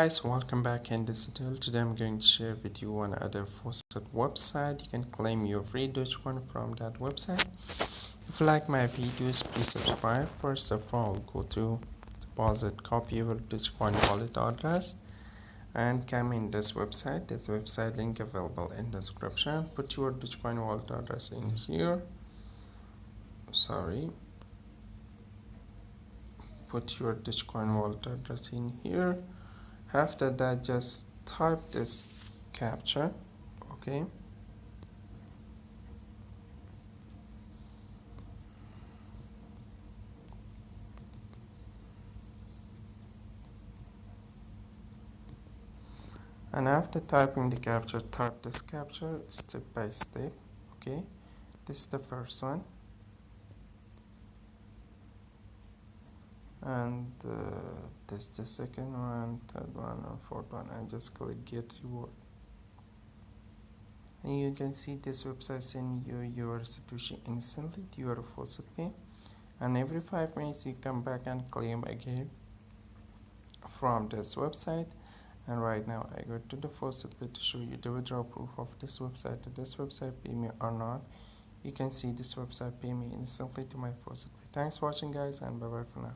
Guys, welcome back. In this tutorial today I'm going to share with you one other faucet website. You can claim your free Dogecoin from that website. If you like my videos, please subscribe. First of all, go to deposit, copy your Dogecoin wallet address and come in this website. This website link available in the description. Put your Dogecoin wallet address in here. Put your Dogecoin wallet address in here. After that, just type this captcha. Okay, and after typing the captcha, type this captcha step by step. Okay, this is the first one, and this is the second one, third one, and fourth one. And just click get reward, and you can see this website send you your satoshi instantly to your faucetpay, and every 5 minutes you come back and claim again from this website. And right now I go to the faucetpay to show you the withdrawal proof of this website. Did this website pay me or not? You can see this website pay me instantly to my faucetpay. Thanks for watching, guys, and bye bye for now.